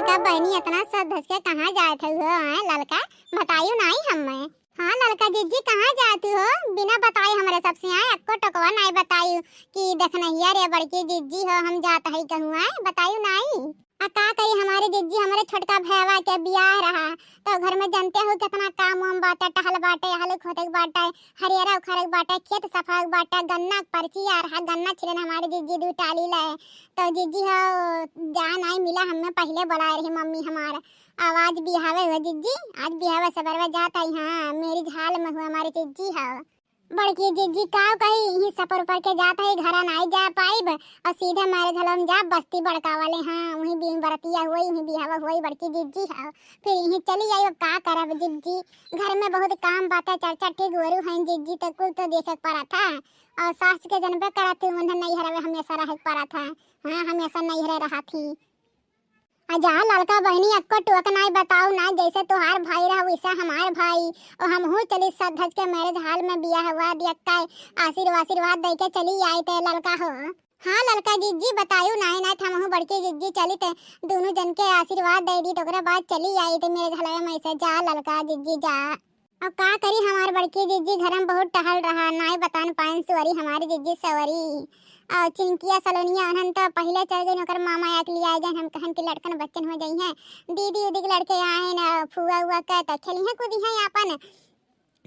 लड़का बहनी इतना सज धज के कहाँ जात हो लड़का बताइयो नहीं हमें। हाँ लड़का जीजी कहाँ जाती हो बिना बताए हमारे सबसे आए अक्को टकवा नहीं बताइयो कि देखना रे बड़की जीजी हो हम जात है कहूँ आए बताइयो नहीं। का करी हमारे जीजी हमारे छोटका भैया के बियाह रहा तो घर में जानते हो कितना काम वाम बाटे टहल बाटे हल खोते बाटे हरियरा उखाड़े बाटे खेत सफा बाटे गन्ना पर्ची आ रहा गन्ना छिलन हमारे जीजी दू टाली ले तो जीजी हो जा नहीं मिला हमें पहले बुलाए रही मम्मी हमारा आवाज बिहावे हुआ जीजी आज बिहावे सबर में जाता है। हाँ मेरी झाल में हुआ हमारी जीजी है बड़की जीजी का कही यही सफर ऊपर के जाता है घर नहीं जा पाइब और सीधे मारे झलम जा बस्ती बड़का वाले। हाँ वही भी बरतिया हुई वही बिहावा हुई बड़की जीजी है फिर यही चली आई। अब का करब जीजी घर में बहुत काम बात है चर्चा ठीक गोरू है जीजी तो कुल तो देखे पड़ा था और सास के जनबे करा थी उन्हें नहीं हरावे हमेशा रह पड़ा था। हाँ हमेशा नहीं रह रहा थी जा लड़का बहनी अक्को टोक नहीं बताओ ना जैसे तुहार भाई रहा वैसा हमार भाई और हम हूँ चली सज धज के मैरिज हाल में बिया हुआ दिया आशीर्वाद दे के चली आई थे लड़का हो। हाँ लड़का जीजी बतायू नहीं ना हम हूँ बड़की जीजी चली थे दोनों जन के आशीर्वाद दे दी तो बाद चली आई थी मेरे झलवे में से जा लड़का जीजी जा। अब का करी हमार बड़की जीजी घर में बहुत टहल रहा नहीं बतान पाइन सुअरी हमारी जीजी सवरी और चिंकिया सलोनिया उन्हन तो पहले चल गई नौकर मामा एक लिए आए गए हम कहन के लड़कन बच्चन हो गई हैं दीदी उदी के लड़के आए ना फुआ हुआ का तो खेली हैं कूदी हैं अपन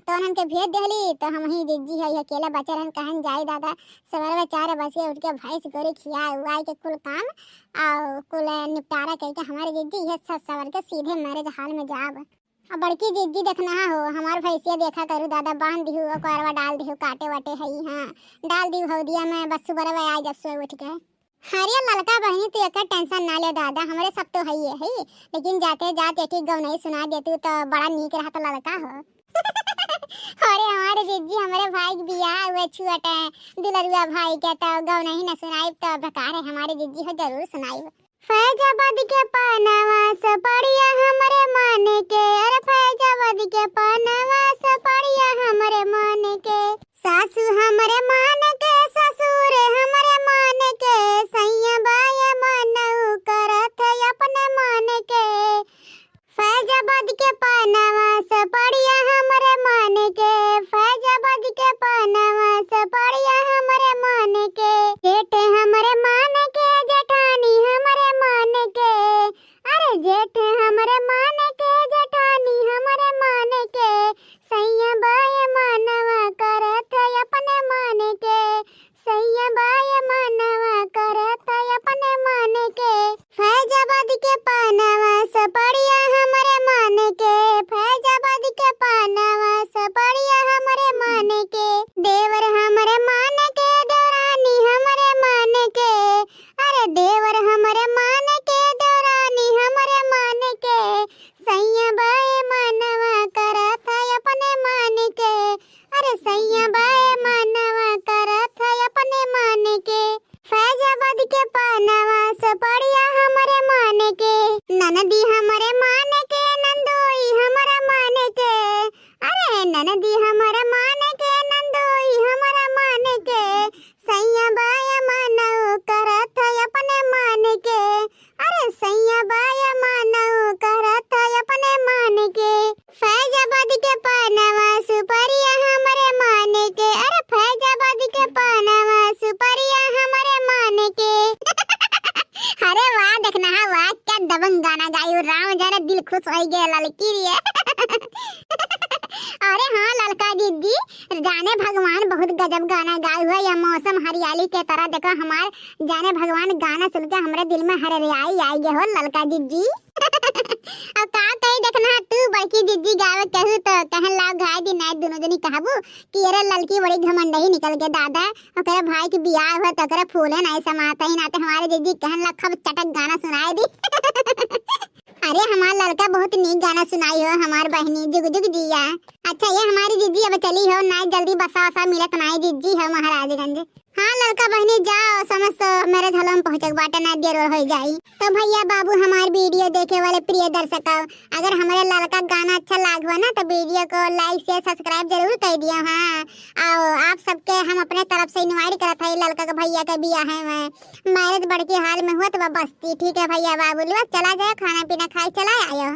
तो उन्हन के भेज देली तो हम ही जीजी है अकेला बच्चे रहन कहन जाई दादा सवेरे में 4 बजे उठ के भैंस गोरी खिया हुआ के कुल काम और कुल निपटारा करके हमारे जीजी ये सब सवर के सीधे मैरिज हाल में जाब। अब बड़की जीजी देखना हो हमार भैंसिया देखा करू दादा बांध दिहु और करवा डाल दिहु काटे वाटे है। हाँ डाल दी हो दिया मैं बस सुबह आ जब से उठ के हरिया लड़का बहनी तो एक टेंशन ना ले दादा हमारे सब तो है लेकिन जाते जाते ठीक गौ नहीं सुना देती तो बड़ा नीक रहा तो लड़का हो। अरे हमारे जीजी हमारे भाई के बियाह हुए छुअटे दुलरुआ भाई के तो गौ नहीं न सुनाई तो बेकार है हमारे जीजी हो जरूर सुनाई। फैजाबाद के पनावा से बढ़िया हमारे मन के अरे फैजाबाद के पनावा से बढ़िया हमारे मन के सासू हमारे मान के ससुर हमारे मान के सैया बाया मनऊ करत अपने मन के फैजाबाद के पनावा से बढ़िया हमारे मन के फैजाबाद के पनावा से बढ़िया हमारे मन के बेटे हमारे मान के जेठानी हमारे मान के अरे जेठ हमारे मान के जेठानी हमारे मान के सैया बाय मनवा करत अपने मान के सैया बाय मनवा करत अपने मान के फैजाबाद के पनावा से बढ़िया हमारे मान के फैजाबाद के पनावा से बढ़िया हमारे मान के देवर हमारे मान के देवरानी हमारे मान के अरे देवर हमारे मान के देवरानी हमारे मान के सैया बाय मनवा करत अपने मान के अरे सैया बाय मनवा करत अपने मान के फैजाबाद के पनावा से बढ़िया हमारे मान के ननदी हमारे मान के नंदोई हमारा मान के अरे ननदी हमारा मान के नंदोई हमारा मान के सैया बाया मनऊ करत अपने मान के अरे सैया बाया मनऊ करत अपने मान के फैजाबाद के पनावा सुपरिया हमारे मान के अरे फैजाबाद के पनावा सुपरिया हमारे मान के। अरे वाह देखना है वाह क्या दबंग गाना गायू राम जरा दिल खुश हो गया लड़की रे। अरे हाँ लड़का दीदी जाने भगवान बहुत गजब गाना गाए हुआ या मौसम हरियाली के तरह देखो हमारे जाने भगवान गाना सुन के हमारे दिल में हरियाली आई गए हो लड़का दीदी। अब का कही देखना तू बड़की दीदी गावे कहू तो कहन लाओ गाय दी नाय दोनों जनी कहबू कि अरे लड़की बड़ी घमंडही निकल के दादा ओकरे भाई के बियाह हुआ तो ओकरे फूले नहीं समाता ही नाते हमारे दीदी कहन ला खब चटक गाना सुनाए दी। अरे हमारा लड़का बहुत नीक गाना सुनाई हो हमार बहनी जुग जुग जिया। अच्छा ये हमारी जीजी अब चली हो ना, जल्दी बसा वसा मिलत नाई जीजी है महाराजगंज। हाँ लड़का बहनी जाओ, समझ तो मेरे झलम पहुंचक बाटा ना देर हो जाई। तो भैया बाबू हमारे वीडियो देखे वाले प्रिय दर्शक, अगर हमारे लड़का गाना अच्छा लागवा ना तो वीडियो को लाइक शेयर सब्सक्राइब जरूर कर दियो। हाँ और आप सबके हम अपने तरफ से इनवाइट करत है लड़का का भैया का बिया है मैं मैरिज बड़की हाल में हुआ तो बस्ती। ठीक है भैया बाबू लोग चला जाए, खाना पीना खाए चला आयो।